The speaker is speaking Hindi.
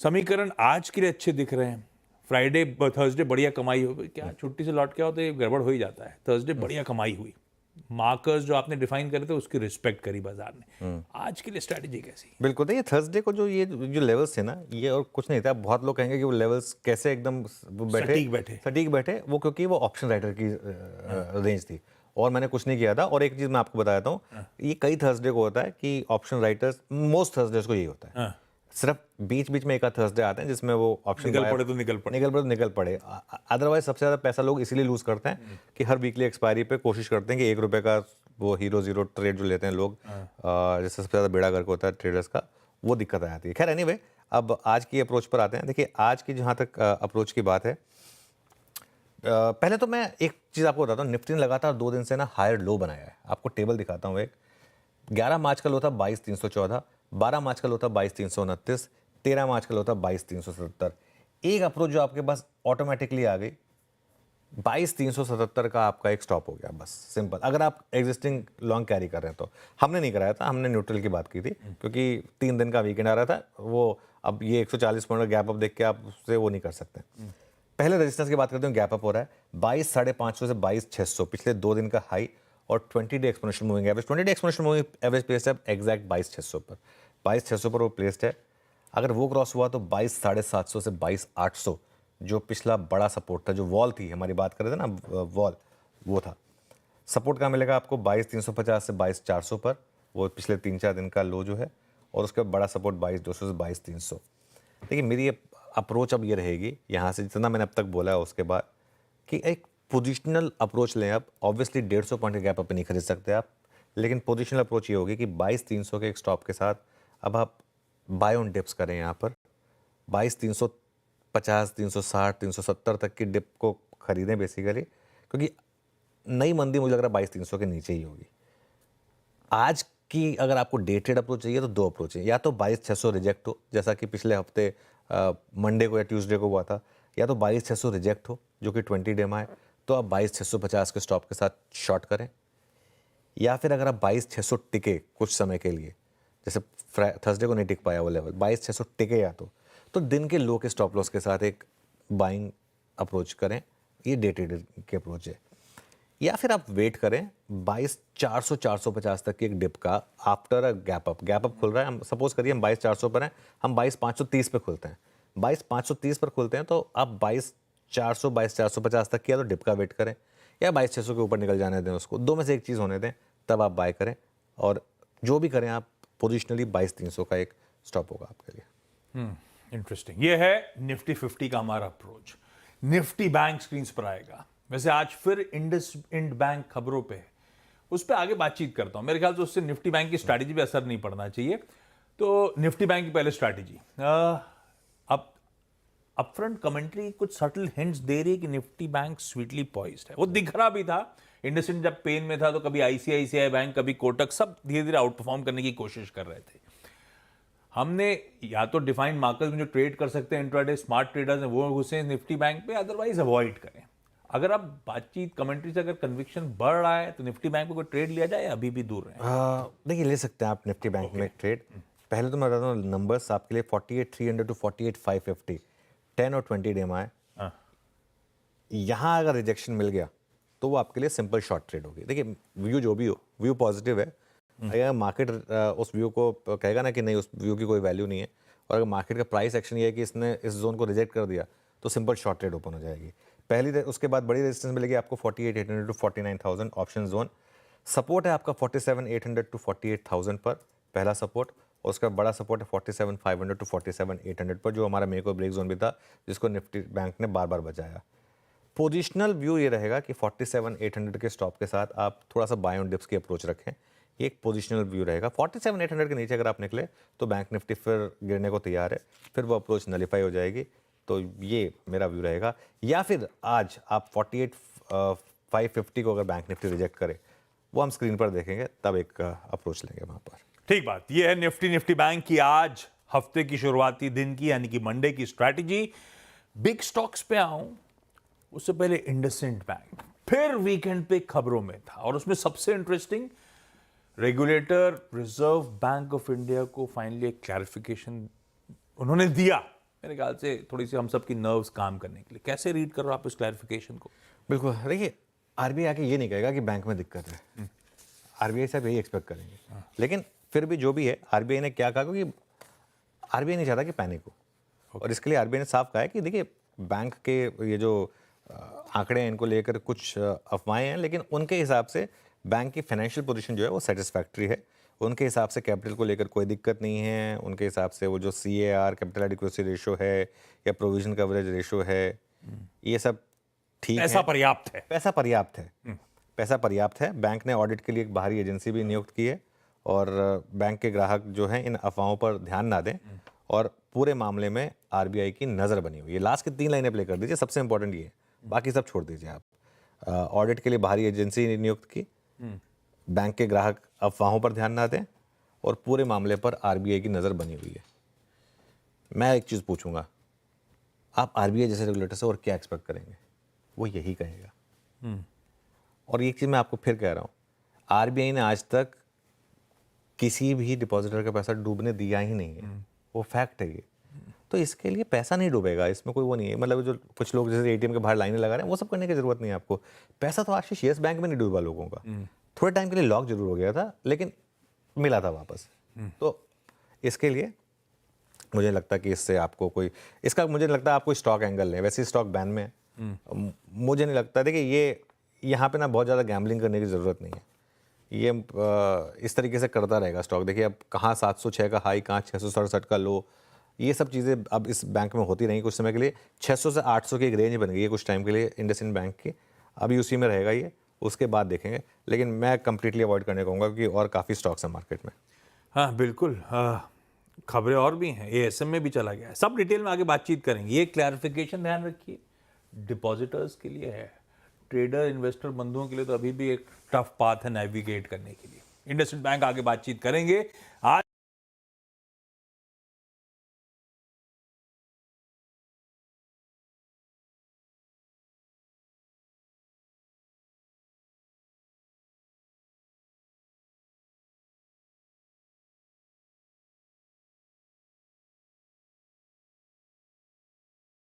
समीकरण आज के लिए अच्छे दिख रहे हैं। फ्राइडे थर्सडे बढ़िया कमाई हो, क्या छुट्टी से लौट के आओ तो ये गड़बड़ हो ही जाता है। थर्सडे बढ़िया कमाई हुई, मार्कर्स जो आपने डिफाइन करे थे उसकी रिस्पेक्ट करी बाजार ने। आज के लिए स्ट्रैटेजी कैसी? बिल्कुल, देखिए थर्सडे को जो लेवल्स थे ना, ये और कुछ नहीं था। बहुत लोग कहेंगे कि वो लेवल्स कैसे एकदम सटीक बैठे वो क्योंकि वो ऑप्शन राइटर की रेंज थी और मैंने कुछ नहीं किया था। और एक चीज मैं आपको बता देता हूँ, ये कई थर्सडे को होता है कि ऑप्शन राइटर्स, मोस्ट थर्सडे को यही होता है। सिर्फ बीच बीच में एक आध थर्सडे आते हैं जिसमें वो ऑप्शन निकल पड़े। अदरवाइज सबसे ज्यादा पैसा लोग इसीलिए लूज करते हैं कि हर वीकली एक्सपायरी पे कोशिश करते हैं कि ₹1 का वो हीरो जीरो ट्रेड जो लेते हैं लोग, जिससे सबसे ज्यादा बेड़ा गर्क होता है ट्रेडर्स का, वो दिक्कत आ जाती है। खैर एनीवे, अब आज की अप्रोच पर आते हैं। देखिए आज की जहां तक अप्रोच की बात है, पहले तो मैं एक चीज आपको बताता हूँ। निफ्टी ने लगातार 2 दिन से ना हायर लो बनाया है। आपको टेबल दिखाता हूँ। एक 11 मार्च का लो था 22,314, 12 मार्च का लो था 22,329, 13 मार्च का लो था 22,377। एक अप्रोच जो आपके पास ऑटोमेटिकली आ गई, 22,377 का आपका एक स्टॉप हो गया, बस सिंपल। अगर आप एग्जिस्टिंग लॉन्ग कैरी कर रहे हैं तो। हमने नहीं कराया था, हमने न्यूट्रल की बात की थी क्योंकि 3 दिन का वीकेंड आ रहा था। वो अब ये 140 पॉइंट का गैप अप देख के आप उससे वो नहीं कर सकते। पहले रेजिस्टेंस की बात करते हैं, गैप अप हो रहा है 22,550 से 22,600, पिछले 2 दिन का हाई। और 20 day exponential moving average, 20 day exponential moving average placed है एग्जैक्ट 22,600 पर। 22,600 पर वो प्लेस्ड है। अगर वो क्रॉस हुआ तो 22,750 से 22,800 जो पिछला बड़ा सपोर्ट था, जो वॉल थी, हमारी बात कर रहे थे ना वॉल, वो था। सपोर्ट कहाँ मिलेगा आपको? 22,350 से 22,400 पर, वो पिछले 3-4 दिन का लो जो है। और उसके बाद बड़ा सपोर्ट 22,200 से 22,300। देखिए मेरी अप्रोच अब ये रहेगी यहाँ से, जितना मैंने अब तक बोला है उसके बाद, कि एक पोजिशनल अप्रोच लें आप। ऑब्वियसली 150 पॉइंट के गैप अप नहीं खरीद सकते आप, लेकिन पोजिशनल अप्रोच ये होगी कि 22,300 के एक स्टॉप के साथ अब आप बाय ऑन डिप्स करें यहाँ पर। 22,350, 360, 370 तक की डिप को खरीदें बेसिकली, क्योंकि नई मंदी मुझे लग रहा है 22,300 के नीचे ही होगी। आज की अगर आपको डे ट्रेड अप्रोच चाहिए तो 2 अप्रोच है। या तो 22,600 रिजेक्ट हो, जैसा कि पिछले हफ्ते मंडे को या ट्यूसडे को हुआ था, या तो 22,600 रिजेक्ट हो जो कि 20 डे में है, तो आप 22,650 के स्टॉप के साथ शॉर्ट करें। या फिर अगर आप 22,600 टिके कुछ समय के लिए, जैसे थर्सडे को नहीं टिक पाया वो लेवल, 22,600 टिके या तो दिन के लो के स्टॉप लॉस के साथ एक बाइंग अप्रोच करें। ये डे ट्रेडर की अप्रोच है। या फिर आप वेट करें 22,400 450 तक की एक डिप का आफ्टर अ गैप अप खुल रहा है। हम सपोज करिए हम 22,400 पर हैं, हम 22,530 पे खुलते हैं। 22,530 पर खुलते हैं तो आप 22,400 22,450 तक किया तो डिप का वेट करें, या 22,600 के ऊपर निकल जाने दें उसको। दो में से एक चीज़ होने दें, तब आप बाय करें। और जो भी करें आप पोजिशनली 22,300 का एक स्टॉप होगा आपके लिए। इंटरेस्टिंग। ये है निफ्टी 50 का हमारा अप्रोच। निफ्टी बैंक स्क्रीन पर आएगा। वैसे आज फिर इंडसइंड बैंक खबरों पे है, उस पर आगे बातचीत करता हूं। मेरे ख्याल से उससे निफ्टी बैंक की स्ट्रैटेजी पे असर नहीं पड़ना चाहिए। तो निफ्टी बैंक की पहले स्ट्रैटेजी, अब अपफ्रंट कमेंट्री कुछ सटल हिंट्स दे रही है कि निफ्टी बैंक स्वीटली पॉइज्ड है। वो दिख रहा भी था। इंडसइंड जब पेन में था तो कभी आईसीआईसीआई बैंक, कभी कोटक, सब धीरे धीरे आउट परफॉर्म करने की कोशिश कर रहे थे। हमने या तो डिफाइंड मार्केट में जो ट्रेड कर सकते हैं इंट्राडे स्मार्ट ट्रेडर्स हैं वो घुसे निफ्टी बैंक पे, अदरवाइज अवॉइड करें। अगर आप बातचीत कमेंट्री से अगर कन्विक्शन बढ़ रहा है तो निफ्टी बैंक में कोई ट्रेड लिया जाए, अभी भी दूर रहे? देखिए ले सकते हैं आप निफ्टी बैंक में एक ट्रेड। पहले तो मैं बताता हूँ नंबर्स आपके लिए। 48,300 टू 48,550 10 और 20 डे में आए। यहाँ अगर रिजेक्शन मिल गया तो वो आपके लिए सिंपल शॉर्ट ट्रेड होगी। देखिए व्यू जो भी हो, व्यू पॉजिटिव है। अगर मार्केट उस व्यू को कहेगा ना कि नहीं, उस व्यू की कोई वैल्यू नहीं है, और अगर मार्केट का प्राइस एक्शन ये है कि इसने इस जोन को रिजेक्ट कर दिया, तो सिंपल शॉर्ट ट्रेड ओपन हो जाएगी। उसके बाद बड़ी रेजिस्टेंस मिलेगी आपको 48,800 टू 49,000 ऑप्शन जोन। सपोर्ट है आपका 47,800 टू 48,000 पर, पहला सपोर्ट। और उसका बड़ा सपोर्ट है 47,500 टू 47,800 पर, जो हमारा मेक और ब्रेक जोन भी था, जिसको निफ्टी बैंक ने बार बार बचाया। पोजिशनल व्यू ये रहेगा कि 47,800 के स्टॉप के साथ आप थोड़ा सा बाय ऑन डिप्स की अप्रोच रखें। ये एक पोजिशनल व्यू रहेगा। 47,800 के नीचे अगर आप निकले तो बैंक निफ्टी फिर गिरने को तैयार है, फिर वो अप्रोच नलीफाई हो जाएगी। तो ये मेरा व्यू रहेगा। या फिर आज आप 48,550 को अगर बैंक निफ्टी रिजेक्ट करे, वो हम स्क्रीन पर देखेंगे, तब एक अप्रोच लेंगे वहां पर। ठीक बात। ये है निफ्टी बैंक की आज हफ्ते की शुरुआती दिन की यानी कि मंडे की स्ट्रैटेजी। बिग स्टॉक्स पे आऊं उससे पहले इंडसइंड बैंक फिर वीकेंड पे खबरों में था, और उसमें सबसे interesting, regulator reserve bank of India को फाइनली एक क्लैरिफिकेशन उन्होंने दिया मेरे ख्याल से थोड़ी सी हम सब की नर्व्स काम करने के लिए। कैसे रीड कर रहे हो आप इस क्लैरिफिकेशन को? बिल्कुल, देखिए आरबीआई आके ये नहीं कहेगा कि बैंक में दिक्कत है, आरबीआई साहब यही एक्सपेक्ट करेंगे। लेकिन फिर भी जो भी है, आरबीआई ने क्या कहा, क्योंकि आरबीआई नहीं चाहता कि पैनिक हो, और इसके लिए आरबीआई ने साफ कहा है कि देखिए बैंक के ये जो आंकड़े हैं इनको लेकर कुछ अफवाहें हैं, लेकिन उनके हिसाब से बैंक की फाइनेंशियल पोजीशन जो है वो सेटिस्फैक्ट्री है। उनके हिसाब से कैपिटल को लेकर कोई दिक्कत नहीं है। उनके हिसाब से वो जो CAR कैपिटल एडिक्वेसी रेशो है या प्रोविजन कवरेज रेशो है, ये सब ठीक है। ऐसा पर्याप्त है। पैसा पर्याप्त है, पैसा पर्याप्त है। बैंक ने ऑडिट के लिए एक बाहरी एजेंसी भी नियुक्त की है, और बैंक के ग्राहक जो हैं इन अफवाहों पर ध्यान ना दें, और पूरे मामले में आरबीआई की नज़र बनी हुई है। लास्ट की 3 लाइनें प्ले कर दीजिए, सबसे इंपॉर्टेंट ये है, बाकी सब छोड़ दीजिए आप। ऑडिट के लिए बाहरी एजेंसी नियुक्त की, बैंक के ग्राहक अफवाहों पर ध्यान ना दें, और पूरे मामले पर आरबीआई की नज़र बनी हुई है। मैं एक चीज़ पूछूंगा, आप आरबीआई जैसे रेगुलेटर से और क्या एक्सपेक्ट करेंगे? वो यही कहेगा। और एक चीज़ मैं आपको फिर कह रहा हूँ, आरबीआई ने आज तक किसी भी डिपॉजिटर का पैसा डूबने दिया ही नहीं है, वो फैक्ट है ये। तो इसके लिए पैसा नहीं डूबेगा, इसमें कोई वो नहीं है। मतलब जो कुछ लोग जैसे एटीएम के बाहर लाइनें लगा रहे हैं, वो सब करने की जरूरत नहीं है आपको। पैसा तो आशीष येस बैंक में नहीं डूबा लोगों का, थोड़े टाइम के लिए लॉक जरूर हो गया था, लेकिन मिला था वापस। तो इसके लिए मुझे लगता है कि इससे आपको कोई, इसका मुझे नहीं लगता आपको स्टॉक एंगल लें, वैसे स्टॉक बैन में है। मुझे नहीं लगता, देखिए ये यहाँ पे ना बहुत ज़्यादा गैम्बलिंग करने की ज़रूरत नहीं है। ये इस तरीके से करता रहेगा स्टॉक। देखिए अब कहाँ 706 का हाई, कहाँ 667 का लो, ये सब चीज़ें अब इस बैंक में होती रहेंगी कुछ समय के लिए। 600 से 800 की एक रेंज बन गई है कुछ टाइम के लिए इंडसइंड बैंक की, अभी उसी में रहेगा ये, उसके बाद देखेंगे। लेकिन मैं कंप्लीटली अवॉइड करने कहूँगा, क्योंकि और काफ़ी स्टॉक्स हैं मार्केट में। हाँ बिल्कुल, खबरें और भी हैं, ASM में भी चला गया है, सब डिटेल में आगे बातचीत करेंगे। ये क्लैरिफिकेशन ध्यान रखिए, डिपॉजिटर्स के लिए है, ट्रेडर इन्वेस्टर बंधुओं के लिए तो अभी भी एक टफ पाथ है नेविगेट करने के लिए। इंडसइंड बैंक आगे बातचीत करेंगे। आज